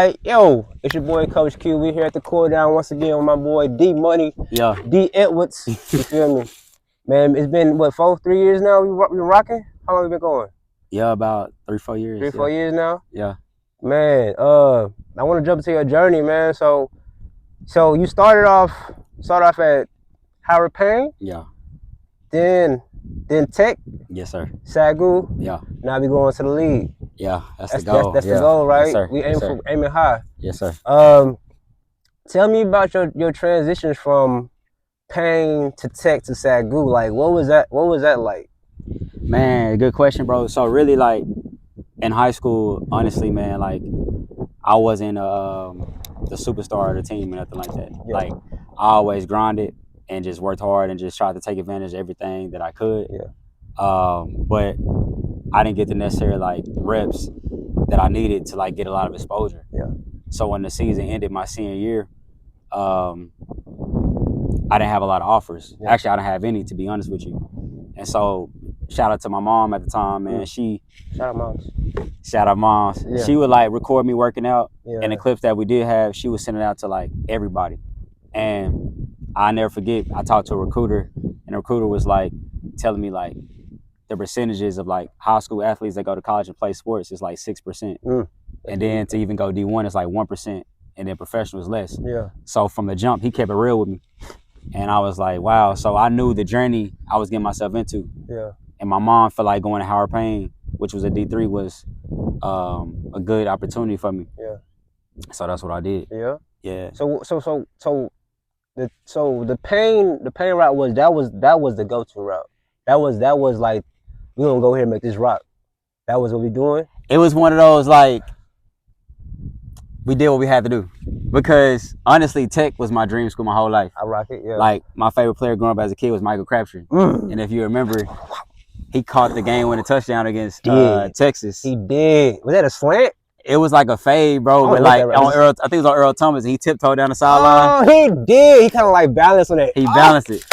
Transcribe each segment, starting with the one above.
Hey, yo, it's your boy Coach Q. We here at the cool down once again with my boy Dmoney, Yeah. D Edwards. You feel me, man? It's been what 3 years now. We rocking. How long we been going? Yeah, about 3-4 years. 3-4 years now. Yeah. Man, I want to jump into your journey, man. So you started off at Howard Payne, Yeah. then Tech, Yes, sir. Sagu. Yeah. Now we going to the league. Yeah. That's the goal. That's yeah. the goal, right? Yes, sir. We Yes, sir. aiming high. Yes, sir. Tell me about your transitions from Payne to Tech to Sagu. Like, what was that like? Man, good question, bro. So really, like in high school, honestly, man, like I wasn't the superstar of the team or nothing like that. Yeah. Like I always grinded and just worked hard and just tried to take advantage of everything that I could. Yeah. But I didn't get the necessary like reps that I needed to like get a lot of exposure. Yeah. So when the season ended my senior year, I didn't have a lot of offers. Yeah. Actually, I didn't have any, to be honest with you. And so shout out to my mom at the time, man. Shout out moms. Yeah. She would like record me working out. Yeah. And the clips that we did have, she was sending out to like everybody. And I never forget, I talked to a recruiter, and the recruiter was like telling me like the percentages of like high school athletes that go to college and play sports is like 6%. And then to even go D1 it's like 1%, and then professional is less. Yeah. So from the jump, he kept it real with me. And I was like, wow. So I knew the journey I was getting myself into. Yeah. And my mom felt like going to Howard Payne, which was a D3, was a good opportunity for me. Yeah. So that's what I did. Yeah. Yeah. So the Payne route was the go-to route. That was like, we gonna go here and make this rock. That was what we doing. It was one of those like, we did what we had to do, because honestly, Tech was my dream school my whole life. I rock it. Yeah. Like my favorite player growing up as a kid was Michael Crabtree. And if you remember, he caught the game-winning touchdown against Texas. He did. Was that a slant? It was like a fade, bro. But like on Earl, I think it was on Earl Thomas, and he tiptoed down the sideline. Oh, he did. He kind of like balanced on it. He balanced it.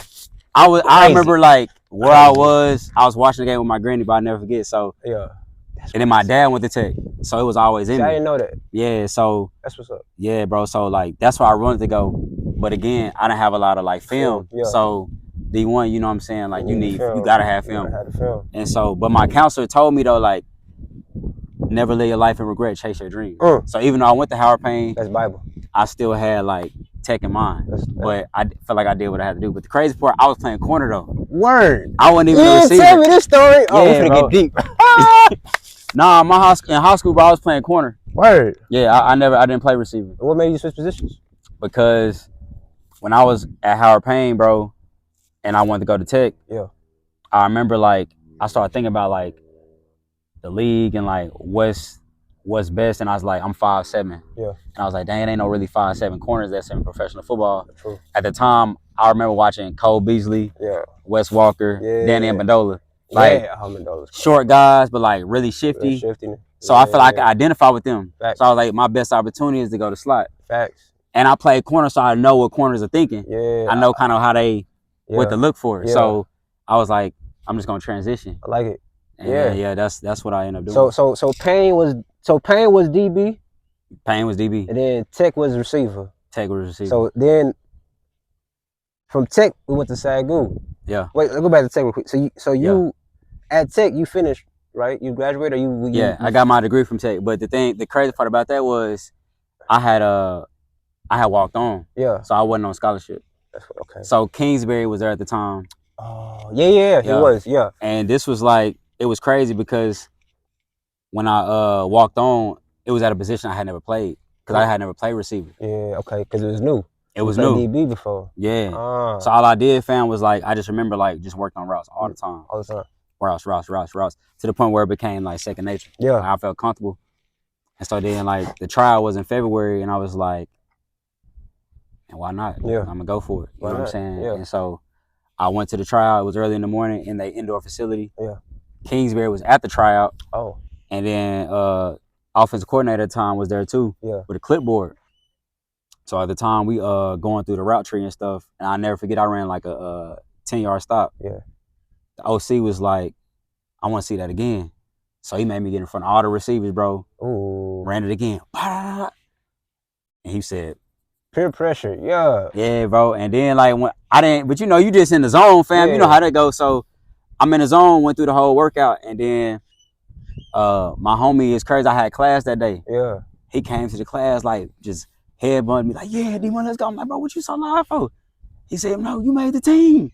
I remember like where I was watching the game with my granny, but I never forget. So yeah. And then my dad went to Tech, so it was always in me. I didn't know that. Yeah, so that's what's up. Yeah, bro. So like that's why I wanted to go, but again, I didn't have a lot of like film. Yeah. So D1, you know what I'm saying? Like you gotta have film. You gotta have the film. And so, but my counselor told me though, like, never live your life in regret, chase your dreams. So even though I went to Howard Payne, that's Bible, I still had like Tech in mind. But I felt like I did what I had to do. But the crazy part, I was playing corner though. Word. I wasn't even a receiver. Tell me this story. Oh, yeah, we're gonna get deep. Nah, in high school, bro, I was playing corner. Word. Yeah, I didn't play receiver. What made you switch positions? Because when I was at Howard Payne, bro, and I wanted to go to Tech, I remember like I started thinking about like the league and like what's best, and I was like, I'm 5'7". Yeah. And I was like, dang, it ain't no really 5'7" corners that's in professional football. True. At the time, I remember watching Cole Beasley, Wes Walker, Danny Amendola. Like short guys, but like really shifty. So I feel like I could identify with them. Facts. So I was like, my best opportunity is to go to slot. Facts. And I played corner, so I know what corners are thinking. Yeah. I know kind of how they, what to look for. Yeah. So I was like, I'm just gonna transition. I like it. And yeah, that's what I ended up doing. So Payne was DB. Payne was DB. And then Tech was receiver. Tech was receiver. So then from Tech we went to Sagu. Yeah. Wait, let's go back to Tech real quick. So you at Tech you finished, right? You graduated, or you I got my degree from Tech. But the crazy part about that was I had walked on. Yeah. So I wasn't on scholarship. Okay. So Kingsbury was there at the time. Oh, yeah, he was, yeah. And this was like, it was crazy because when I walked on, it was at a position I had never played, because I had never played receiver. Yeah, okay, because it was new. It was new. DB before. Yeah. So all I did, fam, was like, I just remember like just worked on routes all the time. All the time. Routes, to the point where it became like second nature. Yeah. Like, I felt comfortable. And so then like the trial was in February, and I was like, and why not? Yeah. I'm gonna go for it. You know what I'm saying? Yeah. And so I went to the tryout. It was early in the morning in the indoor facility. Yeah. Kingsbury was at the tryout. Oh. And then offensive coordinator at the time was there too. Yeah. With a clipboard. So at the time we going through the route tree and stuff, and I never forget I ran like a 10-yard stop. Yeah. The OC was like, I want to see that again. So he made me get in front of all the receivers, bro. Ooh. Ran it again. And he said, Peer pressure, yeah. yeah, bro. And then like when I didn't, but you know, you just in the zone, fam. You know Yeah. how that goes. So I'm in the zone, went through the whole workout, and then my homie is crazy. I had class that day. Yeah. He came to the class like just headbutting me like, yeah, Dmoney, let's go. I'm like, bro, what you so live for? He said, no, you made the team.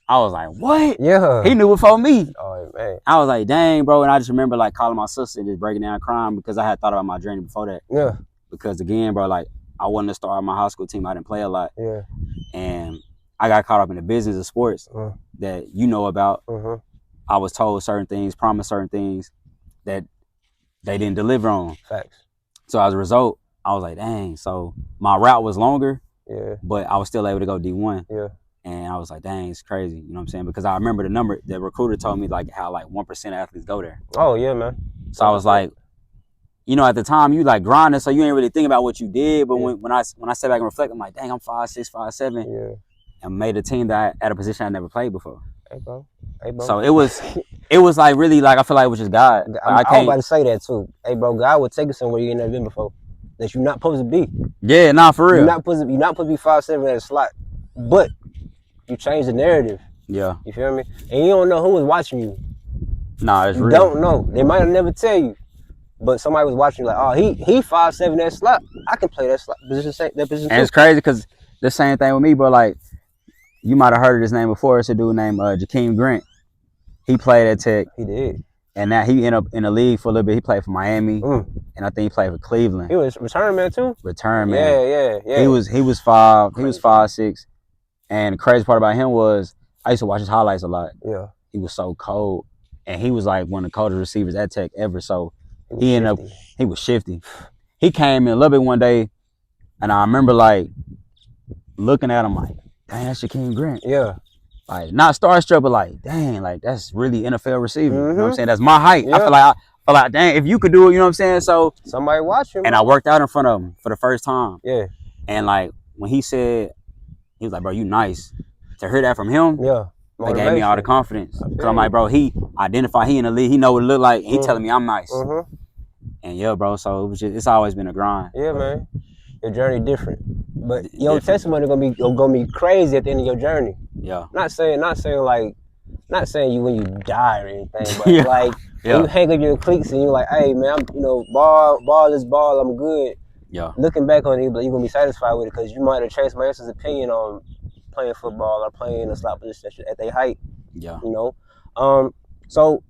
I was like, what? Yeah. He knew before me. Oh man. I was like, dang, bro. And I just remember like calling my sister and just breaking down crying because I had thought about my journey before that. Yeah. Because again, bro, like I wanted to start my high school team. I didn't play a lot. Yeah. And I got caught up in the business of sports that you know about. I was told certain things, promised certain things that they didn't deliver on. Facts. So as a result, I was like, dang. So my route was longer, Yeah. but I was still able to go D1. Yeah. And I was like, dang, it's crazy. You know what I'm saying? Because I remember the recruiter told me like how like 1% of athletes go there. Oh yeah, man. So I was like, you know, at the time you like grinding, so you ain't really think about what you did. But when I step back and reflect, I'm like, dang, I'm 5'6", 5'7", and made a team that at a position I never played before. Hey bro. Hey bro. So it was like really like I feel like it was just God. I was about to say that too. Hey bro, God will take you somewhere you ain't never been before. That you're not supposed to be. Yeah, nah, for real. You're not supposed to be 5'7" at a slot. But you change the narrative. Yeah. You feel me? And you don't know who was watching you. Nah, it's you real. Don't know. They might have never tell you. But somebody was watching you like, oh, he 5'7" that slot. I can play that slot position, that position too. And it's crazy because the same thing with me, bro. Like, you might have heard of his name before. It's a dude named Jakeem Grant. He played at Tech. He did. And now he ended up in the league for a little bit. He played for Miami, and I think he played for Cleveland. He was return man too. Return man. Yeah. He was 5'6", and the crazy part about him was I used to watch his highlights a lot. Yeah. He was so cold, and he was like one of the coldest receivers at Tech ever. So he was shifty. He came in a little bit one day, and I remember like looking at him like, dang, that's Jakeem Grant. Yeah. Like not starstruck, but like, dang, like that's really NFL receiver. You know what I'm saying? That's my height. Yeah. I feel like, dang, if you could do it, you know what I'm saying? So somebody watching. And I worked out in front of him for the first time. Yeah. And like when he said, he was like, bro, you nice. To hear that from him, that gave me all the confidence. Cause I'm like, bro, he identified he in the league. He know what it look like. He telling me I'm nice. And yeah, bro. So it's always been a grind. Yeah, man. Your journey different, but your testimony gonna be crazy at the end of your journey. Yeah. Not saying you when you die or anything, but like when you hang with your cliques and you're like, hey man, ball is ball, I'm good. Yeah. Looking back on it, you're gonna be satisfied with it because you might have changed somebody else's opinion on playing football or playing a slot position at their height. Yeah. You know. So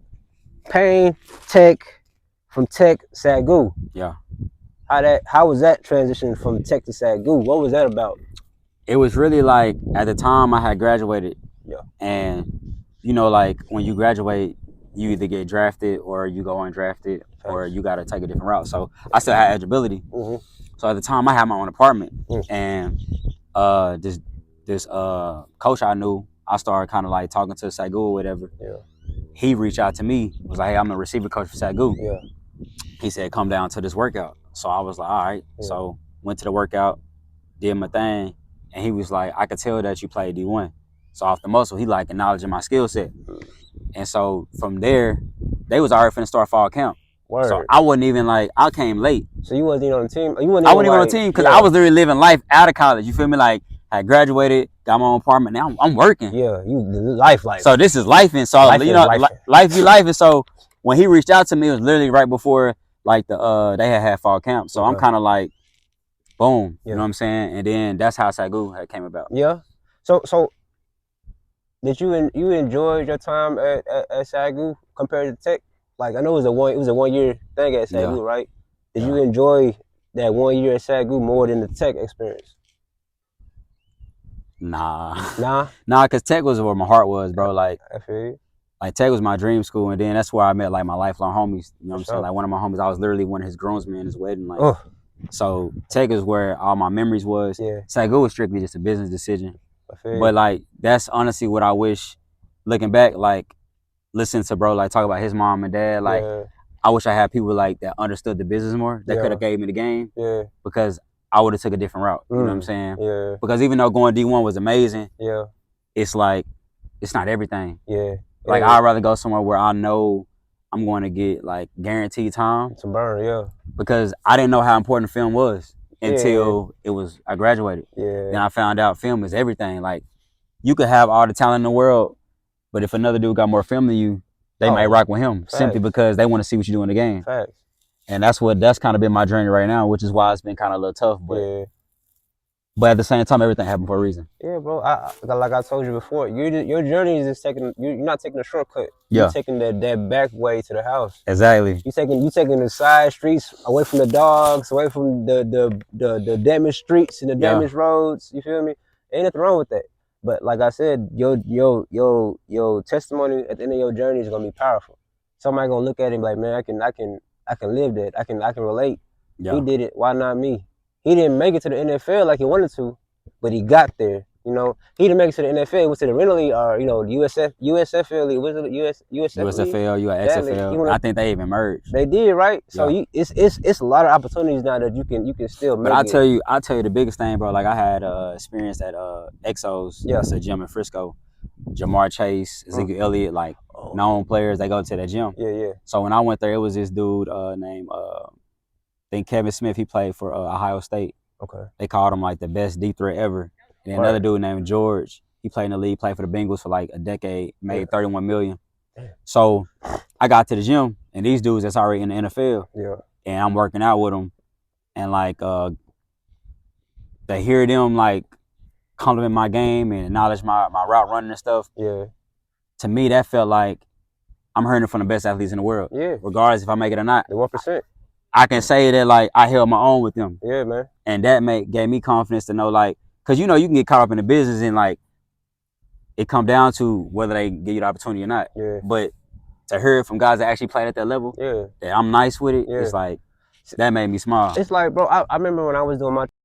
Payne, Tech, from Tech, SAGU. Yeah. How was that transition from Tech to SAGU? What was that about? It was really like at the time I had graduated. Yeah. And you know, like when you graduate, you either get drafted or you go undrafted or you gotta take a different route. So I still had eligibility. So at the time I had my own apartment. And this coach I knew, I started kind of like talking to SAGU or whatever. Yeah. He reached out to me, was like, hey, I'm the receiver coach for SAGU. Yeah. He said, come down to this workout. So I was like, all right. Yeah. So went to the workout, did my thing, and he was like, I could tell that you played D1. So off the muscle, he like acknowledging my skill set. And so from there, they was already finna start fall camp. Word. So I wasn't even like, I came late. So you wasn't even on the team? I wasn't even on the team because I was literally living life out of college. You feel me? Like, I graduated, got my own apartment. Now I'm working. Yeah, you life. So this is life, and so life be life. And so when he reached out to me, it was literally right before like they had fall camp. So I'm kind of like, boom, you know what I'm saying? And then that's how SAGU had came about. Yeah. So did you enjoy your time at SAGU compared to Tech? Like I know it was a 1 year thing at SAGU, right? Did you enjoy that 1 year at SAGU more than the Tech experience? Nah, cause Tech was where my heart was, bro. Like, I feel you. Like Tech was my dream school, and then that's where I met like my lifelong homies. You know what I'm saying? Like one of my homies, I was literally one of his groomsmen at his wedding. Like, so Tech is where all my memories was. Yeah. SAGU was strictly just a business decision. I feel you. But like that's honestly what I wish. Looking back, like listening to bro like talk about his mom and dad, like I wish I had people like that understood the business more. That could have gave me the game. Yeah. Because I would have took a different route. You know what I'm saying? Yeah. Because even though going D1 was amazing, it's like it's not everything. Yeah. Like I'd rather go somewhere where I know I'm going to get like guaranteed time. To burn, Because I didn't know how important the film was. until I graduated. Yeah. Then I found out film is everything. Like you could have all the talent in the world, but if another dude got more film than you, they might rock with him simply because they want to see what you do in the game. Facts. And that's kind of been my journey right now, which is why it's been kind of a little tough. But at the same time, everything happened for a reason. Yeah, bro. Like I told you before, your journey is just you're not taking a shortcut. Yeah. You're taking that back way to the house. Exactly. You taking the side streets away from the dogs, away from the damaged streets and the damaged roads. You feel me? Ain't nothing wrong with that. But like I said, your testimony at the end of your journey is gonna be powerful. Somebody gonna look at it and be like, man, I can live that. I can relate. Yeah. He did it. Why not me? He didn't make it to the NFL like he wanted to, but he got there. You know, he didn't make it to the NFL. He went to the rental league or USFL league. Was it USFL? You got XFL. I think they even merged. They did, right? So it's a lot of opportunities now that you can still make. But I tell you the biggest thing, bro. Like I had experience at Exos. Yeah. It's a gym in Frisco. Jamar Chase, Ezekiel Elliott, like known players. They go to that gym. Yeah. So when I went there, it was this dude named I think Kevin Smith. He played for Ohio State. Okay. They called him like the best deep threat ever. And another dude named George. He played in the league, played for the Bengals for like a decade, made $31 million. So I got to the gym, and these dudes that's already in the NFL. Yeah. And I'm working out with them, and like to hear them like compliment my game and acknowledge my route running and stuff. Yeah. To me, that felt like I'm hearing from the best athletes in the world. Yeah. Regardless if I make it or not. The 1%. I can say that like I held my own with them. Yeah, man. And that gave me confidence to know like, cause you can get caught up in the business and like it come down to whether they give you the opportunity or not. Yeah. But to hear it from guys that actually played at that level, that I'm nice with it, it's like that made me smile. It's like, bro, I remember when I was doing my